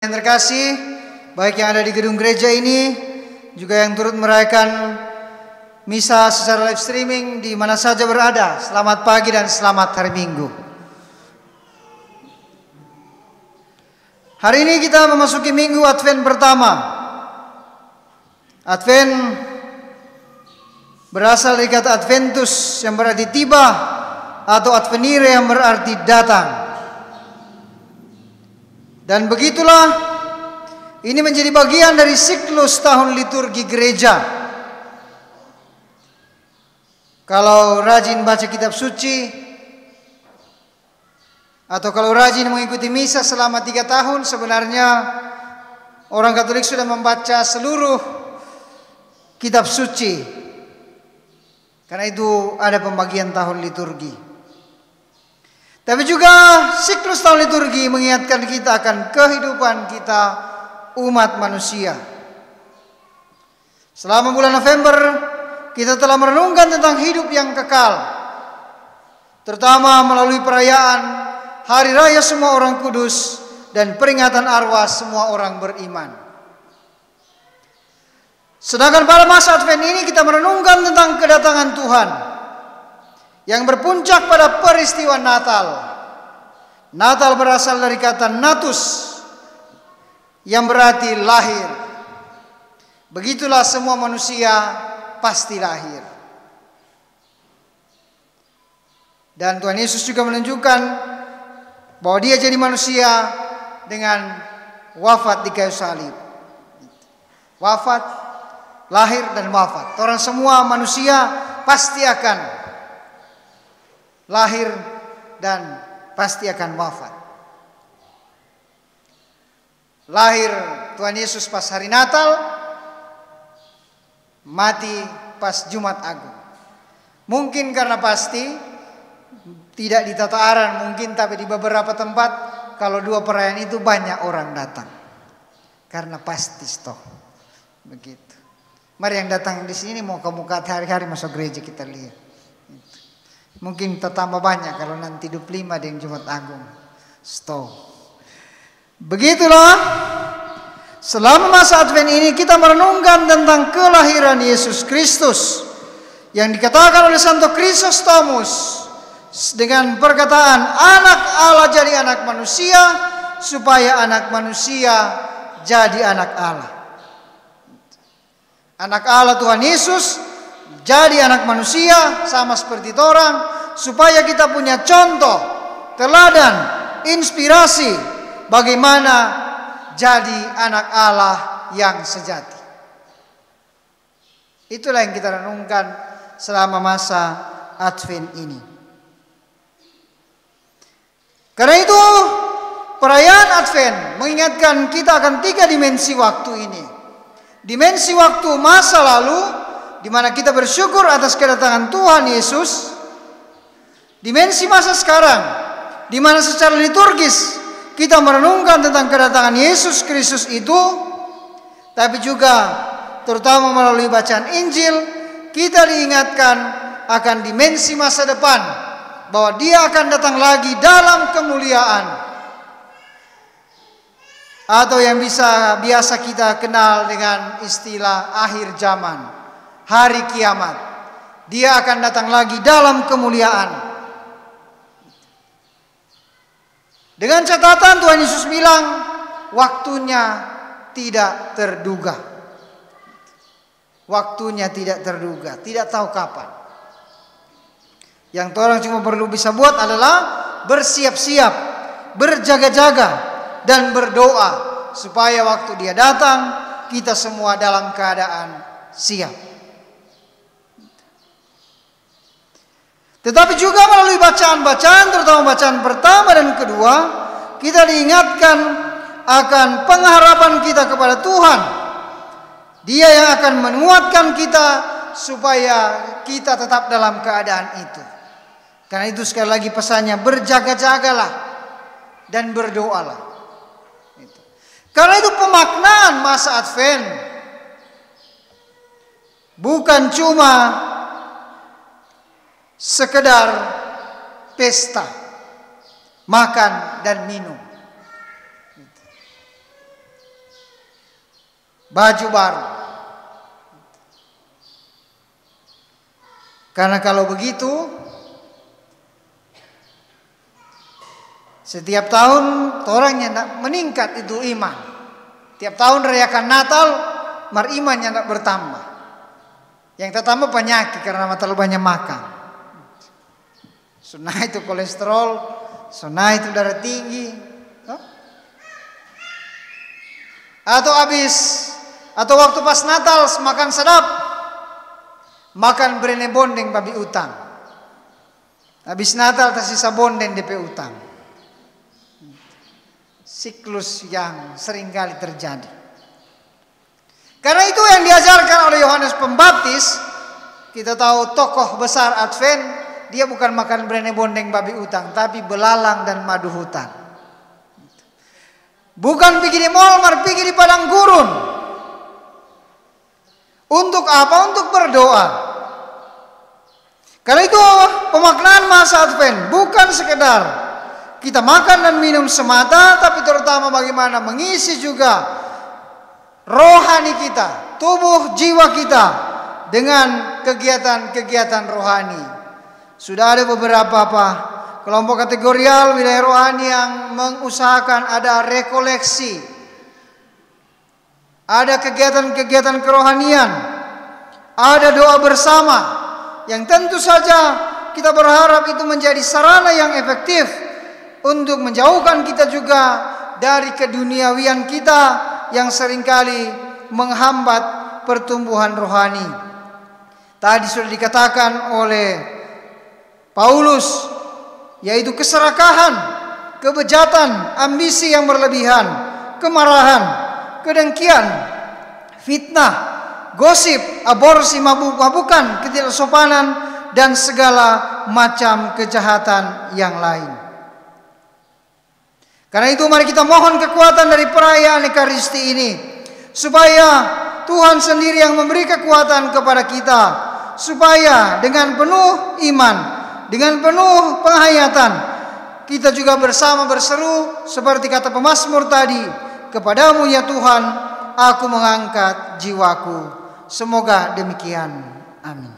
Yang terkasih, baik yang ada di gedung gereja ini, juga yang turut merayakan misa secara live streaming di mana saja berada. Selamat pagi dan selamat hari Minggu. Hari ini kita memasuki minggu Advent pertama. Advent berasal dari kata Adventus yang berarti tiba, atau Advenire yang berarti datang. Dan begitulah, ini menjadi bagian dari siklus tahun liturgi gereja. Kalau rajin baca kitab suci, atau kalau rajin mengikuti misa selama 3 tahun, sebenarnya orang Katolik sudah membaca seluruh kitab suci. Karena itu ada pembagian tahun liturgi. Tapi juga siklus tahun liturgi mengingatkan kita akan kehidupan kita umat manusia. Selama bulan November kita telah merenungkan tentang hidup yang kekal, terutama melalui perayaan Hari Raya Semua Orang Kudus dan peringatan arwah semua orang beriman. Sedangkan pada masa Advent ini kita merenungkan tentang kedatangan Tuhan yang berpuncak pada peristiwa Natal. Natal berasal dari kata natus yang berarti lahir. Begitulah semua manusia pasti lahir. Dan Tuhan Yesus juga menunjukkan bahwa Dia jadi manusia dengan wafat di kayu salib. Wafat, lahir dan wafat. Orang semua manusia pasti akan lahir dan pasti akan wafat. Lahir Tuhan Yesus pas hari Natal, mati pas Jumat Agung. Mungkin karena pasti, tidak di tata aran mungkin, tapi di beberapa tempat kalau 2 perayaan itu banyak orang datang. Karena pasti toh. Begitu. Mari yang datang di sini mau ke muka hari-hari masuk gereja kita lihat. Mungkin tambah banyak kalau nanti 25 di Jumat Agung. Stop. Begitulah, selama masa Advent ini kita merenungkan tentang kelahiran Yesus Kristus yang dikatakan oleh Santo Chrysostomus dengan perkataan anak Allah jadi anak manusia supaya anak manusia jadi anak Allah. Anak Allah Tuhan Yesus jadi anak manusia sama seperti orang, supaya kita punya contoh, teladan, inspirasi bagaimana jadi anak Allah yang sejati. Itulah yang kita renungkan selama masa Advent ini. Karena itu perayaan Advent mengingatkan kita akan 3 dimensi waktu ini. Dimensi waktu masa lalu, di mana kita bersyukur atas kedatangan Tuhan Yesus. Dimensi masa sekarang, di mana secara liturgis kita merenungkan tentang kedatangan Yesus Kristus itu. Tapi juga terutama melalui bacaan Injil, kita diingatkan akan dimensi masa depan, bahwa Dia akan datang lagi dalam kemuliaan, atau yang biasa kita kenal dengan istilah akhir zaman, hari kiamat. Dia akan datang lagi dalam kemuliaan. Dengan catatan Tuhan Yesus bilang, waktunya tidak terduga. Waktunya tidak terduga, tidak tahu kapan. Yang orang cuma perlu bisa buat adalah bersiap-siap, berjaga-jaga, dan berdoa supaya waktu Dia datang kita semua dalam keadaan siap. Tetapi juga melalui bacaan-bacaan, terutama bacaan pertama dan kedua, kita diingatkan akan pengharapan kita kepada Tuhan. Dia yang akan menguatkan kita supaya kita tetap dalam keadaan itu. Karena itu sekali lagi pesannya, berjaga-jagalah dan berdoalah. Karena itu pemaknaan masa Advent bukan cuma sekedar pesta, makan dan minum. baju baru. Karena kalau begitu, setiap tahun orangnya meningkat itu iman. Tiap tahun rayakan Natal, imannya tidak bertambah. Yang tertambah penyakit karena terlalu banyak makan. Sunnah itu kolesterol, sunnah itu darah tinggi. Atau waktu pas Natal makan sedap, makan brene bondeng babi utang. Habis Natal tersisa bondeng DP utang. Siklus yang seringkali terjadi. Karena itu yang diajarkan oleh Yohanes Pembaptis. Kita tahu tokoh besar Advent, dia bukan makan brene bondeng babi utang, tapi belalang dan madu hutan. Bukan pergi di mall, pergi di padang gurun. Untuk apa? Untuk berdoa. Karena itu pemaknaan masa Advent bukan sekedar kita makan dan minum semata, tapi terutama bagaimana mengisi juga rohani kita, tubuh jiwa kita dengan kegiatan-kegiatan rohani. Sudah ada beberapa kelompok kategorial wilayah rohani yang mengusahakan ada rekoleksi, ada kegiatan-kegiatan kerohanian, ada doa bersama, yang tentu saja kita berharap itu menjadi sarana yang efektif untuk menjauhkan kita juga dari keduniawian kita yang seringkali menghambat pertumbuhan rohani. Tadi sudah dikatakan oleh Paulus, yaitu keserakahan, kebejatan, ambisi yang berlebihan, kemarahan, kedengkian, fitnah, gosip, aborsi, mabuk-mabukan, ketidaksopanan, dan segala macam kejahatan yang lain. Karena itu mari kita mohon kekuatan dari perayaan Ekaristi ini, supaya Tuhan sendiri yang memberi kekuatan kepada kita, supaya dengan penuh iman, dengan penuh penghayatan, kita juga bersama berseru seperti kata pemazmur tadi, kepadamu ya Tuhan, aku mengangkat jiwaku. Semoga demikian. Amin.